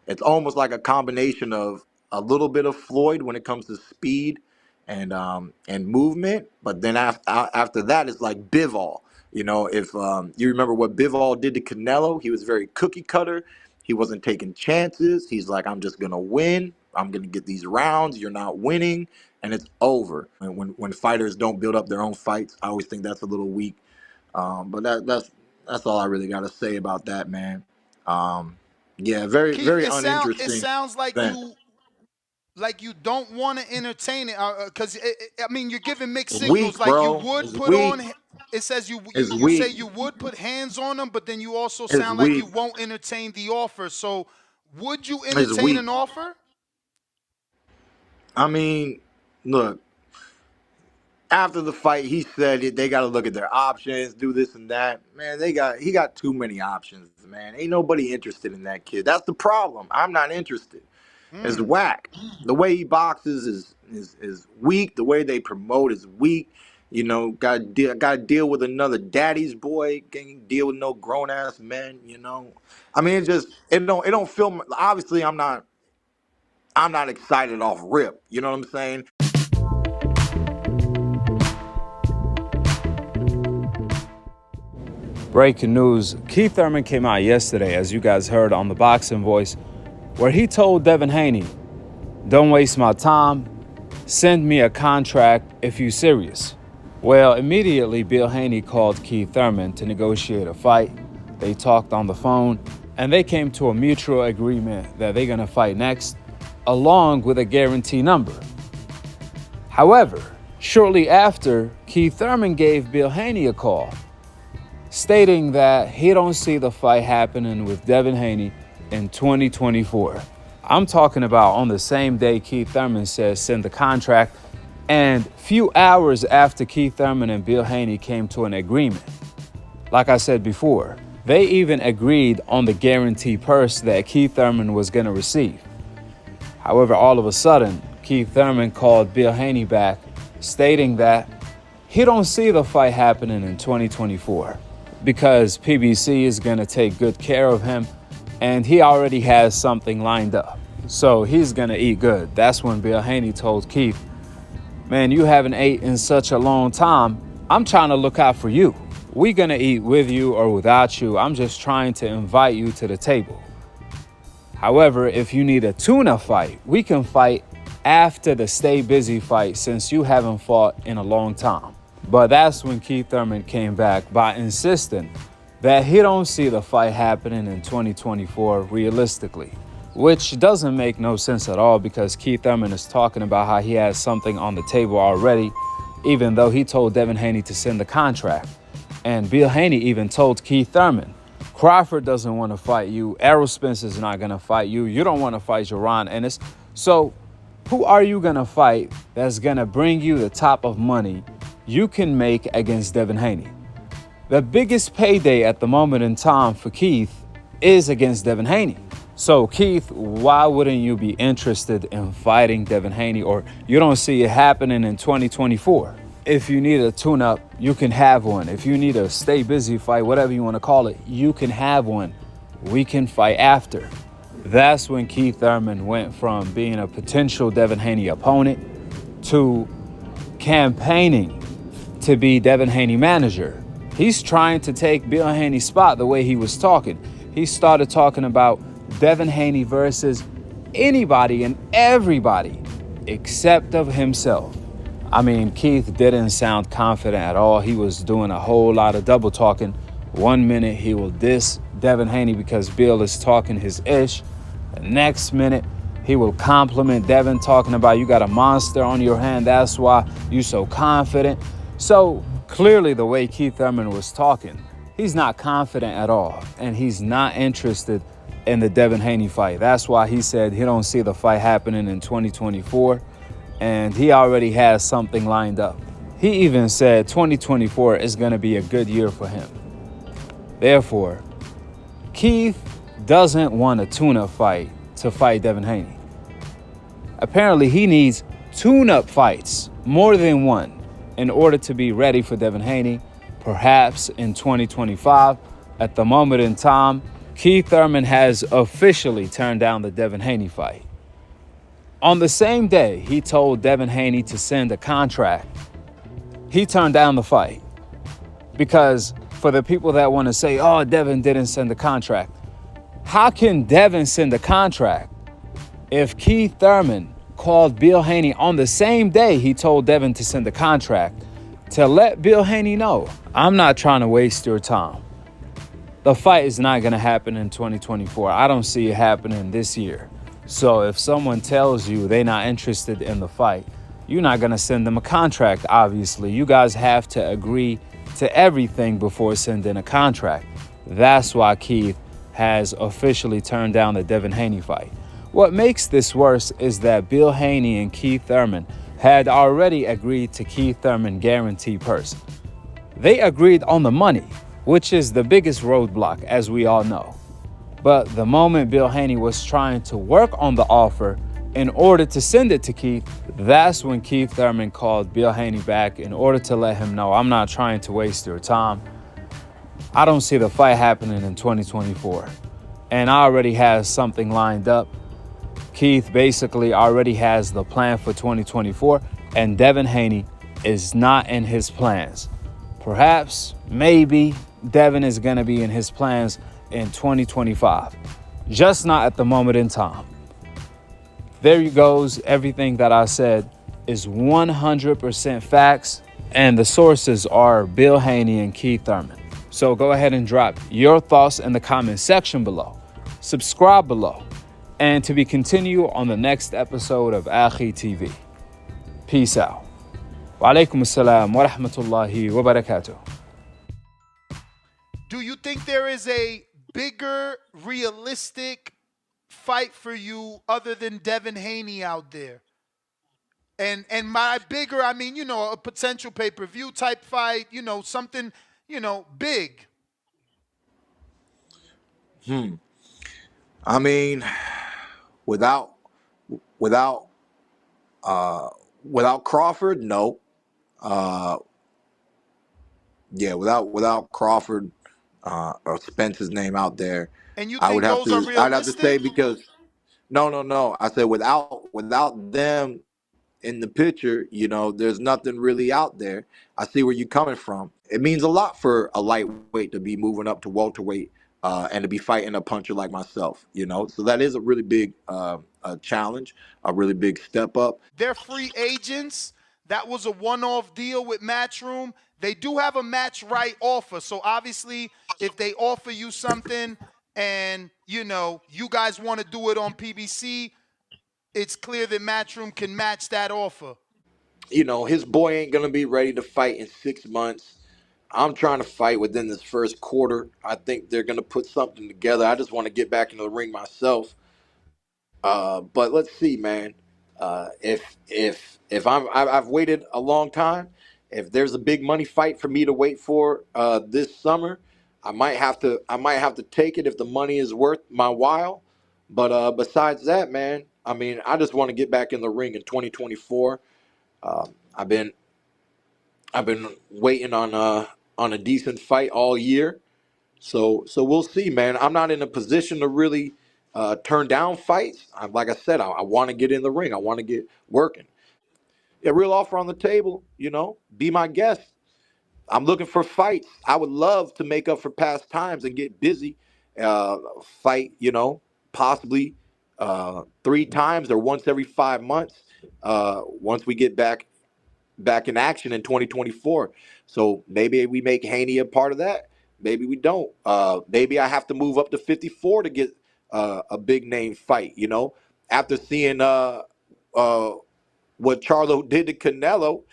It's almost like a combination of a little bit of Floyd when it comes to speed and movement, but then after that, it's like Bivol. You know, if you remember what Bivol did to Canelo, he was very cookie cutter. He wasn't taking chances. He's like, I'm just gonna win. I'm gonna get these rounds. You're not winning, and it's over. And when fighters don't build up their own fights, I always think that's a little weak. But that's all I really got to say about that, man. Um, yeah, very Keith, very it uninteresting sounds event. like you don't want to entertain it because I mean you're giving mixed It's signals. weak, Like you bro. would It's put weak. on. It says It's you say weak. you would put hands on them, but then you also It's sound like you weak. won't entertain the offer. So would you It's entertain weak. an offer? I mean, look. After the fight, he said they got to look at their options, do this and that. Man, he got too many options. Man, ain't nobody interested in that kid. That's the problem. I'm not interested. It's Hmm. whack. The way he boxes is weak. The way they promote is weak. You know, got to deal with another daddy's boy. Can't deal with no grown ass men. You know, I mean, it don't feel. Obviously, I'm not excited off rip. You know what I'm saying? Breaking news, Keith Thurman came out yesterday, as you guys heard on the Boxing Voice, where he told Devin Haney, don't waste my time, send me a contract if you serious. Well, immediately Bill Haney called Keith Thurman to negotiate a fight. They talked on the phone, and they came to a mutual agreement that they're gonna fight next, along with a guarantee number. However, shortly after, Keith Thurman gave Bill Haney a call, stating that he don't see the fight happening with Devin Haney in 2024. I'm talking about on the same day Keith Thurman says send the contract, and few hours after Keith Thurman and Bill Haney came to an agreement. Like I said before, they even agreed on the guarantee purse that Keith Thurman was going to receive. However, all of a sudden, Keith Thurman called Bill Haney back, stating that he don't see the fight happening in 2024 because PBC is going to take good care of him and he already has something lined up. So he's going to eat good. That's when Bill Haney told Keith, man, you haven't ate in such a long time. I'm trying to look out for you. We're going to eat with you or without you. I'm just trying to invite you to the table. However, if you need a tune-up fight, we can fight after the Stay Busy fight since you haven't fought in a long time. But that's when Keith Thurman came back by insisting that he don't see the fight happening in 2024 realistically, which doesn't make no sense at all because Keith Thurman is talking about how he has something on the table already, even though he told Devin Haney to send the contract. And Bill Haney even told Keith Thurman, Crawford doesn't want to fight you. Errol Spencer's not going to fight you. You don't want to fight Jaron Ennis. So who are you going to fight that's going to bring you the top of money you can make against Devin Haney? The biggest payday at the moment in time for Keith is against Devin Haney. So Keith, why wouldn't you be interested in fighting Devin Haney, or you don't see it happening in 2024? If you need a tune-up, you can have one. If you need a stay busy fight, whatever you want to call it, you can have one. We can fight after. That's when Keith Thurman went from being a potential Devin Haney opponent to campaigning to be Devin Haney manager. He's trying to take Bill Haney's spot the way he was talking. He started talking about Devin Haney versus anybody and everybody except of himself. I mean, Keith didn't sound confident at all. He was doing a whole lot of double talking. 1 minute he will diss Devin Haney because Bill is talking his ish. The next minute he will compliment Devin, talking about you got a monster on your hand. That's why you so confident. So clearly the way Keith Thurman was talking, he's not confident at all. And he's not interested in the Devin Haney fight. That's why he said he don't see the fight happening in 2024. And he already has something lined up. He even said 2024 is going to be a good year for him. Therefore, Keith doesn't want a tune-up fight to fight Devin Haney. Apparently, he needs tune-up fights, more than one, in order to be ready for Devin Haney, perhaps in 2025. At the moment in time, Keith Thurman has officially turned down the Devin Haney fight. On the same day he told Devin Haney to send a contract, he turned down the fight. Because for the people that want to say, oh, Devin didn't send the contract, how can Devin send a contract if Keith Thurman called Bill Haney on the same day he told Devin to send the contract to let Bill Haney know, I'm not trying to waste your time. The fight is not going to happen in 2024. I don't see it happening this year. So if someone tells you they're not interested in the fight, you're not going to send them a contract, obviously. You guys have to agree to everything before sending a contract. That's why Keith has officially turned down the Devin Haney fight. What makes this worse is that Bill Haney and Keith Thurman had already agreed to Keith Thurman guarantee purse. They agreed on the money, which is the biggest roadblock, as we all know. But the moment Bill Haney was trying to work on the offer in order to send it to Keith, that's when Keith Thurman called Bill Haney back in order to let him know, I'm not trying to waste your time. I don't see the fight happening in 2024. And I already have something lined up. Keith basically already has the plan for 2024, and Devin Haney is not in his plans. Perhaps, maybe, Devin is going to be in his plans in 2025, just not at the moment in time. There you goes. Everything that I said is 100% facts, and the sources are Bill Haney and Keith Thurman. So go ahead and drop your thoughts in the comment section below. Subscribe below, and to be continued on the next episode of Akhi TV. Peace out. Wa alaikum assalam wa rahmatullahi wa barakatuh. Do you think there is a bigger, realistic fight for you other than Devin Haney out there? And by bigger, I mean, a potential pay-per-view type fight, something, big. I mean, without without without Crawford, no. Uh, yeah, without Crawford or Spence's name out there, And you I would think have those are to. I'd have to realistic? say because no. I said without them in the picture, there's nothing really out there. I see where you're coming from. It means a lot for a lightweight to be moving up to welterweight and to be fighting a puncher like myself. So that is a really big challenge, a really big step up. They're free agents. That was a one-off deal with Matchroom. They do have a match right offer. So obviously, if they offer you something and, you guys want to do it on PBC, it's clear that Matchroom can match that offer. His boy ain't gonna be ready to fight in 6 months. I'm trying to fight within this first quarter. I think they're gonna put something together. I just want to get back into the ring myself. But let's see, man. If I've waited a long time. If there's a big money fight for me to wait for this summer, I might have to take it if the money is worth my while. But besides that, man, I mean, I just want to get back in the ring in 2024. I've been waiting on a decent fight all year. So we'll see, man. I'm not in a position to really turn down fights. Like I said, I want to get in the ring. I want to get working. A real offer on the table. Be my guest. I'm looking for fights. I would love to make up for past times and get busy. Fight, possibly 3 times or once every 5 months. Once we get back in action in 2024. So maybe we make Haney a part of that. Maybe we don't. Maybe I have to move up to 54 to get a big name fight. After seeing what Charlo did to Canelo,